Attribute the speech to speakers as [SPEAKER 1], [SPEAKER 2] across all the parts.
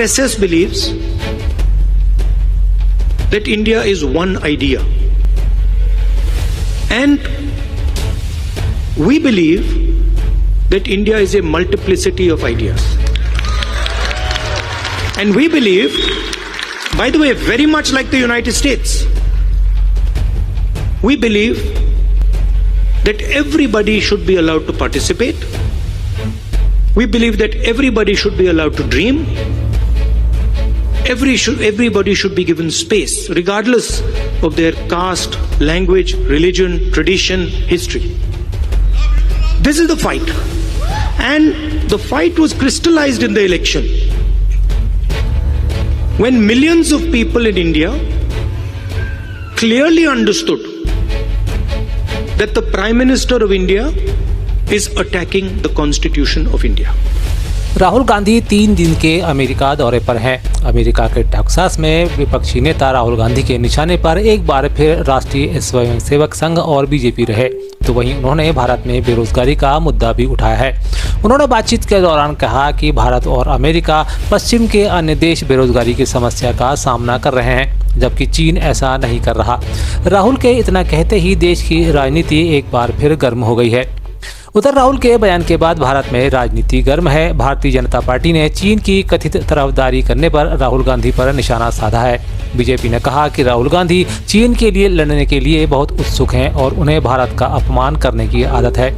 [SPEAKER 1] RSS believes that India is one idea. And we believe that India is a multiplicity of ideas. And we believe, by the way, very much like the United States, we believe that everybody should be allowed to participate. We believe that everybody should be allowed to dream. Everybody should be given space, regardless of their caste, language, religion, tradition, history. This is the fight. And the fight was crystallized in the election, when millions of people in India clearly understood that the Prime Minister of India is attacking the Constitution of India.
[SPEAKER 2] Rahul Gandhi 3 दिन के America दौरे पर हैं। America के Texas में विपक्षी नेता राहुल गांधी के निशाने पर एक बार फिर राष्ट्रीय स्वयंसेवक संघ और बीजेपी रहे, तो वहीं उन्होंने भारत में बेरोजगारी का मुद्दा भी उठाया है। उन्होंने बातचीत के दौरान कहा कि भारत और अमेरिका पश्चिम के अन्य देश बेरोजगारी की समस्या का सामना कर रहे हैं, जबकि चीन ऐसा नहीं कर रहा। राहुल के इतना कहते ही देश की राजनीति एक बार फिर गर्म हो गई है। उधर राहुल के बयान के बाद भारत में राजनीति गर्म है। भारतीय जनता पार्टी ने चीन की कथित तरफदारी करने पर राहुल गांधी पर निशाना साधा है। बीजेपी ने कहा कि राहुल गांधी चीन के लिए लड़ने के लिए बहुत उत्सुक हैं और उन्हें भारत का अपमान करने की आदत है।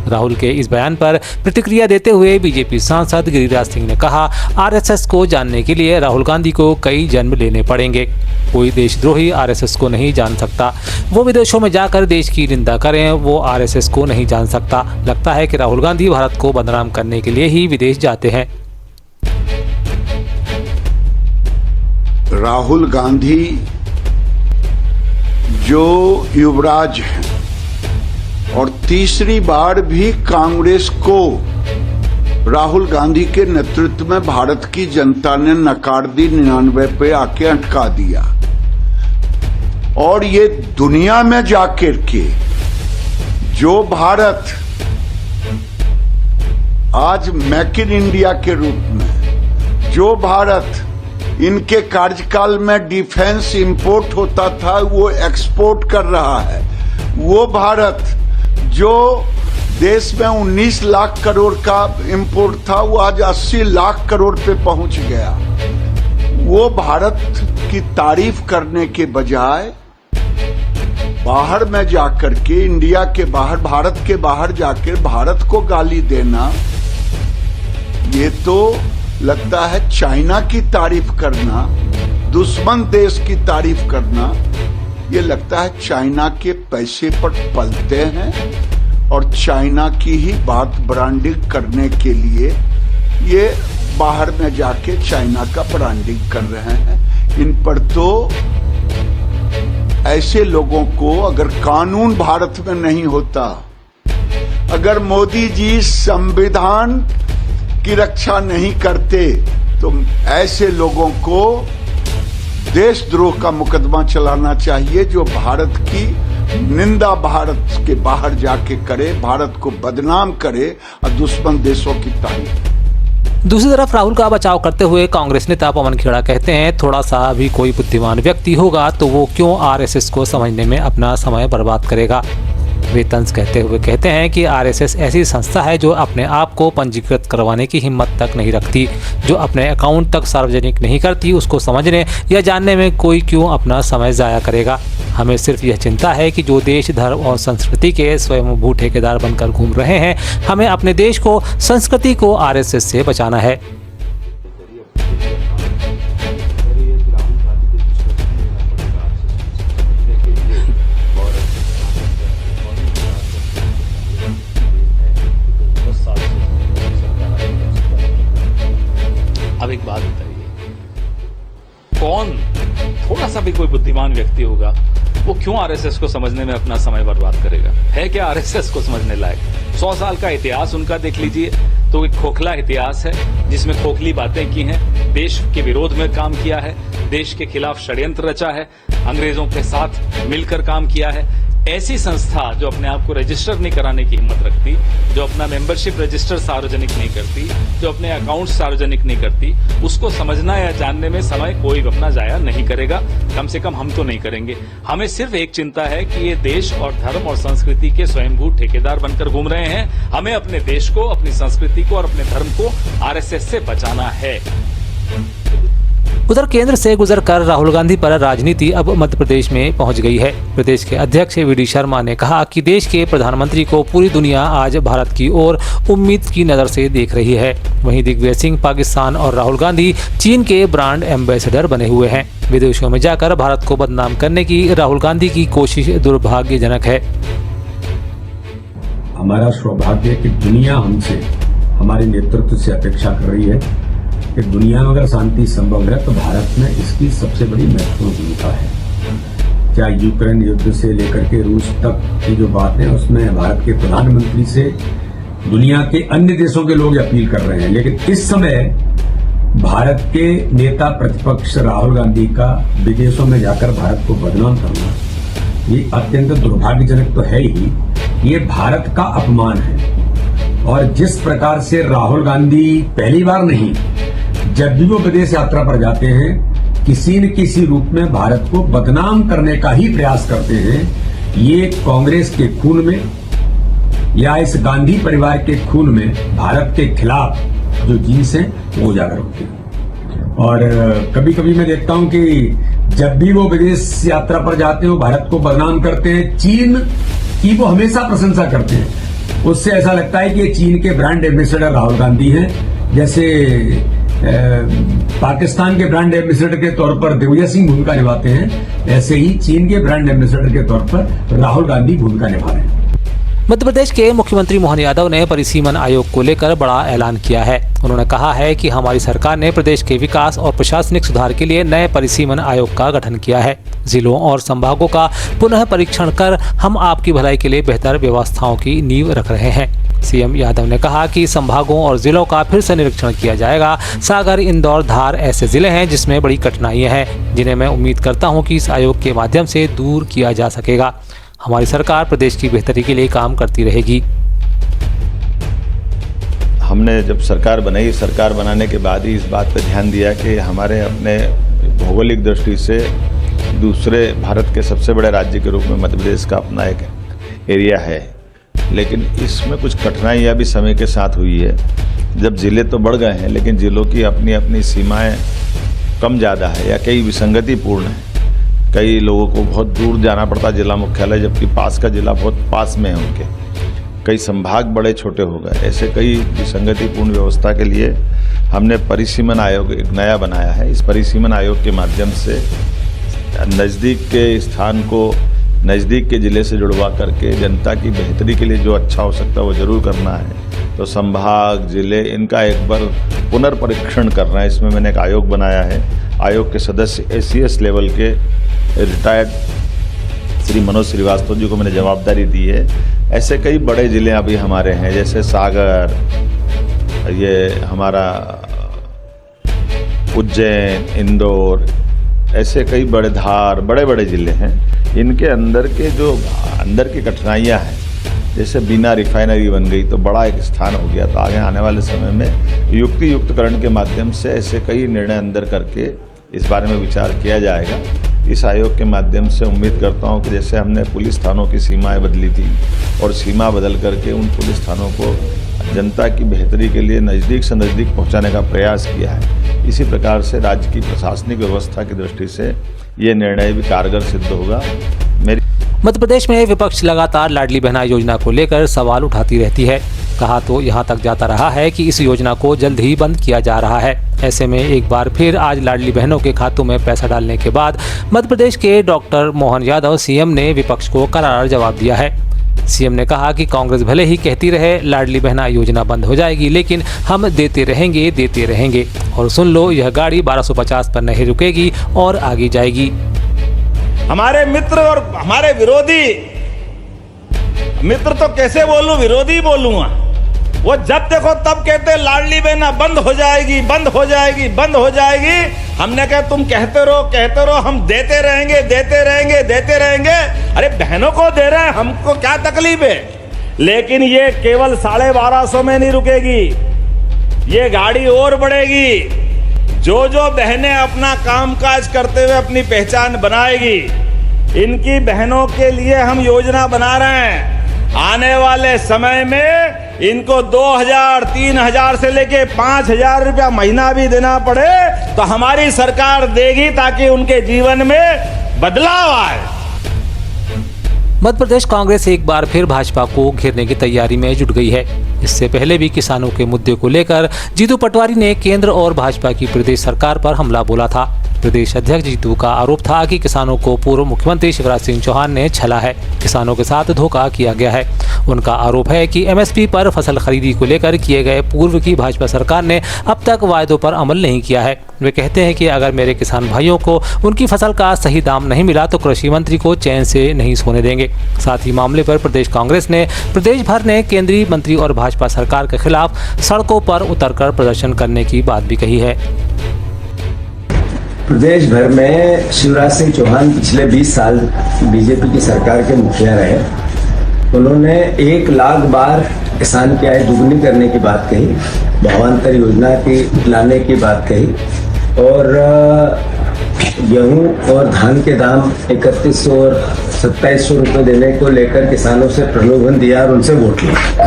[SPEAKER 2] राहुल के इस बयान पर प्रतिक्रिया देते हुए बीजेपी सांसद गिरिराज सिंह ने कहा, आरएसएस को जानने के लिए राहुल गांधी को कई जन्म लेने पड़ेंगे। कोई देशद्रोही आरएसएस को नहीं जान सकता। वो विदेशों में जाकर देश की निंदा करें, वो आरएसएस को नहीं जान सकता। लगता है कि राहुल गांधी भारत को बदनाम करने के लिए ही विदेश जाते हैं।
[SPEAKER 3] राहुल गांधी जो युवराज हैं और तीसरी बार भी कांग्रेस को राहुल गांधी के नेतृत्व में भारत की जनता ने नकार दी, 99 पे आके अटका दिया। और ये दुनिया में जाकर के जो भारत आज मेक इन इंडिया के रूप में, जो भारत इनके कार्यकाल में डिफेंस इंपोर्ट होता था वो एक्सपोर्ट कर रहा है, वो भारत जो देश में 19 लाख करोड़ का इंपोर्ट था वो आज 80 लाख करोड़ पे पहुंच गया। वो भारत की तारीफ करने के बजाय बाहर में जाकर के, इंडिया के बाहर, भारत के बाहर जाकर भारत को गाली देना, ये तो लगता है चाइना की तारीफ करना, दुश्मन देश की तारीफ करना। ये लगता है चाइना के पैसे पर पलते हैं और चाइना की ही बात ब्रांडिंग करने के लिए ये बाहर में जाके चाइना का ब्रांडिंग कर रहे हैं। इन पर तो ऐसे लोगों को, अगर कानून भारत में नहीं होता, अगर मोदी जी संविधान की रक्षा नहीं करते, तो ऐसे लोगों को देशद्रोह का मुकदमा चलाना चाहिए, जो भारत की निंदा भारत के बाहर जाके करे, भारत को बदनाम करे और दुश्मन देशों की तारीफ।
[SPEAKER 2] दूसरी तरफ राहुल का बचाव करते हुए कांग्रेस नेता पवन खेड़ा कहते हैं, थोड़ा सा भी कोई बुद्धिमान व्यक्ति होगा तो वो क्यों आरएसएस को समझने में अपना समय बर्बाद करेगा। वे तंज कहते हुए कहते हैं कि आरएसएस ऐसी संस्था है जो अपने आप को पंजीकृत करवाने की हिम्मत तक नहीं रखती, जो अपने अकाउंट तक सार्वजनिक नहीं करती। उसको समझने या जानने में कोई क्यों अपना समय जाया करेगा। हमें सिर्फ यह चिंता है कि जो देश, धर्म और संस्कृति के स्वयंभू ठेकेदार बनकर घूम रहे हैं, हमें अपने देश को, संस्कृति को आरएसएस से बचाना है।
[SPEAKER 4] अब एक बात बताइए, कौन थोड़ा सा भी कोई बुद्धिमान व्यक्ति होगा वो क्यों आरएसएस को समझने में अपना समय बर्बाद करेगा? है क्या आरएसएस को समझने लायक? 100 साल का इतिहास उनका देख लीजिए तो एक खोखला इतिहास है जिसमें खोखली बातें की हैं, देश के विरोध में काम किया है, देश के खिलाफ षड्यंत्र रचा है, अंग्रेजों के साथ मिलकर काम किया है। ऐसी संस्था जो अपने आप को रजिस्टर नहीं कराने की हिम्मत रखती, जो अपना मेंबरशिप रजिस्टर सार्वजनिक नहीं करती, जो अपने अकाउंट सार्वजनिक नहीं करती, उसको समझना या जानने में समय कोई अपना जाया नहीं करेगा। कम से कम हम तो नहीं करेंगे। हमें सिर्फ एक चिंता है कि ये देश और धर्म और संस्कृति के स्वयंभू ठेकेदार बनकर घूम रहे हैं। हमें अपने देश को, अपनी संस्कृति को और अपने धर्म को आरएसएस से बचाना है।
[SPEAKER 2] उधर केंद्र से गुजरकर राहुल गांधी पर राजनीति अब मध्य प्रदेश में पहुंच गई है। प्रदेश के अध्यक्ष वी डी शर्मा ने कहा कि देश के प्रधानमंत्री को पूरी दुनिया आज भारत की ओर उम्मीद की नजर से देख रही है। वहीं दिग्विजय सिंह पाकिस्तान और राहुल गांधी चीन के ब्रांड एम्बेसडर बने हुए हैं। विदेशों में जाकर भारत को बदनाम करने की राहुल गांधी की कोशिश दुर्भाग्यजनक है।
[SPEAKER 5] हमारा सौभाग्य कि दुनिया हमसे, हमारे नेतृत्व से अपेक्षा कर रही है कि दुनिया में अगर शांति संभव है तो भारत में इसकी सबसे बड़ी महत्वपूर्ण भूमिका है। क्या यूक्रेन युद्ध से लेकर के रूस तक की जो बात है उसमें भारत के प्रधानमंत्री से दुनिया के अन्य देशों के लोग अपील कर रहे हैं, लेकिन इस समय भारत के नेता प्रतिपक्ष राहुल गांधी का विदेशों में जाकर भारत को बदनाम करना ये अत्यंत दुर्भाग्यजनक तो है ही, ये भारत का अपमान है। और जिस प्रकार से राहुल गांधी पहली बार नहीं, जब भी वो विदेश यात्रा पर जाते हैं किसी न किसी रूप में भारत को बदनाम करने का ही प्रयास करते हैं, ये कांग्रेस के खून में या इस गांधी परिवार के खून में भारत के खिलाफ जो जीन्स है वो उजागर होते हैं। और कभी कभी मैं देखता हूं कि जब भी वो विदेश यात्रा पर जाते हैं वो भारत को बदनाम करते हैं, चीन की वो हमेशा प्रशंसा करते हैं। उससे ऐसा लगता है कि ये चीन के ब्रांड एम्बेसडर राहुल गांधी हैं, जैसे पाकिस्तान के ब्रांड एम्बेसडर के तौर पर दिग्विजय सिंह भूमिका निभाते हैं, ऐसे ही चीन के ब्रांड एम्बेसडर के तौर पर राहुल गांधी भूमिका निभा रहे हैं।
[SPEAKER 2] मध्य प्रदेश के मुख्यमंत्री मोहन यादव ने परिसीमन आयोग को लेकर बड़ा ऐलान किया है। उन्होंने कहा है कि हमारी सरकार ने प्रदेश के विकास और प्रशासनिक सुधार के लिए नए परिसीमन आयोग का गठन किया है। जिलों और संभागों का पुनः परीक्षण कर हम आपकी भलाई के लिए बेहतर व्यवस्थाओं की नींव रख रहे हैं। सीएम यादव ने कहा कि संभागों और जिलों का फिर से निरीक्षण किया जाएगा। सागर, इंदौर, धार ऐसे जिले हैं जिसमें बड़ी कठिनाइयां हैं, जिन्हें मैं उम्मीद करता हूं कि इस आयोग के माध्यम से दूर किया जा सकेगा। हमारी सरकार प्रदेश की बेहतरी के लिए काम करती रहेगी।
[SPEAKER 6] हमने जब सरकार बनाई, सरकार बनाने के बाद ही इस बात पर ध्यान दिया कि हमारे अपने भौगोलिक दृष्टि से दूसरे भारत के सबसे बड़े राज्य के रूप में मध्य प्रदेश का अपना एक एरिया है, लेकिन इसमें कुछ कठिनाइयाँ भी समय के साथ हुई है। जब जिले तो बढ़ गए हैं लेकिन जिलों की अपनी अपनी सीमाएं कम ज़्यादा है या कई विसंगतिपूर्ण है। कई लोगों को बहुत दूर जाना पड़ता जिला मुख्यालय, जबकि पास का जिला बहुत पास में है उनके। कई संभाग बड़े छोटे हो गए। ऐसे कई विसंगतिपूर्ण व्यवस्था के लिए हमने परिसीमन आयोग एक नया बनाया है। इस परिसीमन आयोग के माध्यम से नज़दीक के स्थान को नज़दीक के ज़िले से जुड़वा करके जनता की बेहतरी के लिए जो अच्छा हो सकता है वो ज़रूर करना है। तो संभाग, ज़िले, इनका एक बार पुनर्परीक्षण करना है। इसमें मैंने एक आयोग बनाया है। आयोग के सदस्य ACS लेवल के रिटायर्ड श्री मनोज श्रीवास्तव जी को मैंने जवाबदारी दी है। ऐसे कई बड़े ज़िले अभी हमारे हैं, जैसे सागर, ये हमारा उज्जैन, इंदौर, ऐसे कई बड़े धार, बड़े बड़े ज़िले हैं। इनके अंदर के जो अंदर की कठिनाइयाँ हैं, जैसे बिना रिफाइनरी बन गई तो बड़ा एक स्थान हो गया, तो आगे आने वाले समय में युक्तियुक्तकरण के माध्यम से ऐसे कई निर्णय अंदर करके इस बारे में विचार किया जाएगा। इस आयोग के माध्यम से उम्मीद करता हूं कि जैसे हमने पुलिस थानों की सीमाएं बदली थी और सीमा बदल करके उन पुलिस थानों को जनता की बेहतरी के लिए नज़दीक से नज़दीक पहुंचाने का प्रयास किया है, इसी प्रकार से राज्य की प्रशासनिक व्यवस्था की दृष्टि से ये निर्णय भी कारगर सिद्ध होगा।
[SPEAKER 2] मध्य प्रदेश में विपक्ष लगातार लाडली बहना योजना को लेकर सवाल उठाती रहती है। कहा तो यहाँ तक जाता रहा है कि इस योजना को जल्द ही बंद किया जा रहा है। ऐसे में एक बार फिर आज लाडली बहनों के खातों में पैसा डालने के बाद मध्य प्रदेश के डॉक्टर मोहन यादव सीएम ने विपक्ष को करारा जवाब दिया है। सीएम ने कहा कि कांग्रेस भले ही कहती रहे लाडली बहना योजना बंद हो जाएगी, लेकिन हम देते रहेंगे और सुन लो, यह गाड़ी 1250 पर नहीं रुकेगी और आगे जाएगी।
[SPEAKER 7] हमारे मित्र और हमारे विरोधी, मित्र तो कैसे बोलूं, विरोधी बोलूंगा, वो जब देखो तब कहते लाडली बहना बंद हो जाएगी, बंद हो जाएगी, बंद हो जाएगी। हमने कहा तुम कहते रहो, हम देते रहेंगे। अरे बहनों को दे रहे हैं, हमको क्या तकलीफ है। लेकिन ये केवल 1250 में नहीं रुकेगी, ये गाड़ी और बढ़ेगी। जो बहनें अपना कामकाज करते हुए अपनी पहचान बनाएगी, इनकी बहनों के लिए हम योजना बना रहे हैं। आने वाले समय में इनको 2000, 3000 से लेके 5000 रुपया महीना भी देना पड़े तो हमारी सरकार देगी, ताकि उनके जीवन में बदलाव आए।
[SPEAKER 2] मध्य प्रदेश कांग्रेस एक बार फिर भाजपा को घेरने की तैयारी में जुट गई है। इससे पहले भी किसानों के मुद्दे को लेकर जीतू पटवारी ने केंद्र और भाजपा की प्रदेश सरकार पर हमला बोला था। प्रदेश अध्यक्ष जीतू का आरोप था कि किसानों को पूर्व मुख्यमंत्री शिवराज सिंह चौहान ने छला है, किसानों के साथ धोखा किया गया है। उनका आरोप है कि एमएसपी पर फसल खरीदी को लेकर किए गए पूर्व की भाजपा सरकार ने अब तक वायदों पर अमल नहीं किया है। वे कहते हैं कि अगर मेरे किसान भाइयों को उनकी फसल का सही दाम नहीं मिला तो कृषि मंत्री को चैन से नहीं सोने देंगे। साथ ही मामले पर प्रदेश कांग्रेस ने प्रदेश भर ने केंद्रीय मंत्री और भाजपा सरकार के खिलाफ सड़कों पर उतरकर प्रदर्शन करने की बात भी कही है।
[SPEAKER 8] प्रदेश भर में शिवराज सिंह चौहान पिछले 20 साल बीजेपी की सरकार के मुखिया रहे। उन्होंने 1 लाख बार किसान की आय दुगनी करने की बात कही, भावांतर योजना की लाने की बात कही, और गेहूं और धान के दाम 3100 और 2700 रुपये देने को लेकर किसानों से प्रलोभन दिया और उनसे वोट लिया।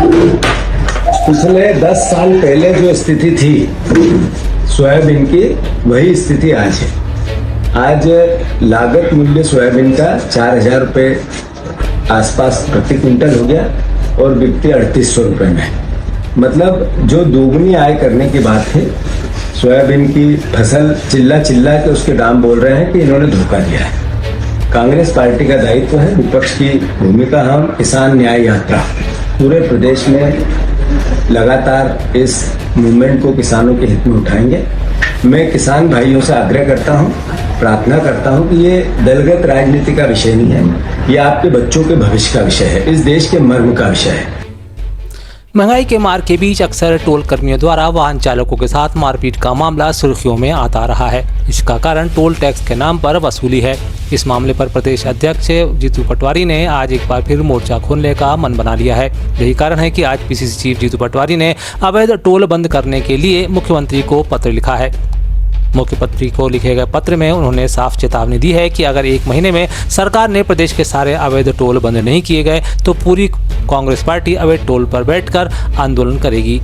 [SPEAKER 8] पिछले 10 साल पहले जो स्थिति थी सोयाबीन की, वही स्थिति आज है। आज लागत मूल्य सोयाबीन का 4000 रुपये आसपास प्रति क्विंटल हो गया और बिकती 3800 रुपये में। मतलब जो दोगुनी आय करने की बात है, सोयाबीन की फसल चिल्ला के उसके दाम बोल रहे हैं कि इन्होंने धोखा दिया है। कांग्रेस पार्टी का दायित्व है, विपक्ष की भूमिका हम किसान न्याय यात्रा पूरे प्रदेश में लगातार इस मूवमेंट को किसानों के हित में उठाएंगे। मैं किसान भाइयों से आग्रह करता हूं, प्रार्थना करता हूं कि ये दलगत राजनीति का विषय नहीं है, ये आपके बच्चों के भविष्य का विषय है, इस देश के मर्म का विषय है।
[SPEAKER 2] महंगाई के मार के बीच अक्सर टोल कर्मियों द्वारा वाहन चालकों के साथ मारपीट का मामला सुर्खियों में आता रहा है। इसका कारण टोल टैक्स के नाम पर वसूली है। इस मामले पर प्रदेश अध्यक्ष जीतू पटवारी ने आज एक बार फिर मोर्चा खोलने का मन बना लिया है। यही कारण है कि आज पीसीसी चीफ जीतू पटवारी ने अवैध टोल बंद करने के लिए मुख्यमंत्री को पत्र लिखा है। मुख्यमंत्री को लिखे गए पत्र में उन्होंने साफ चेतावनी दी है कि अगर 1 महीने में सरकार ने प्रदेश के सारे अवैध टोल बंद नहीं किए गए तो पूरी कांग्रेस पार्टी अवैध टोल पर बैठकर आंदोलन करेगी।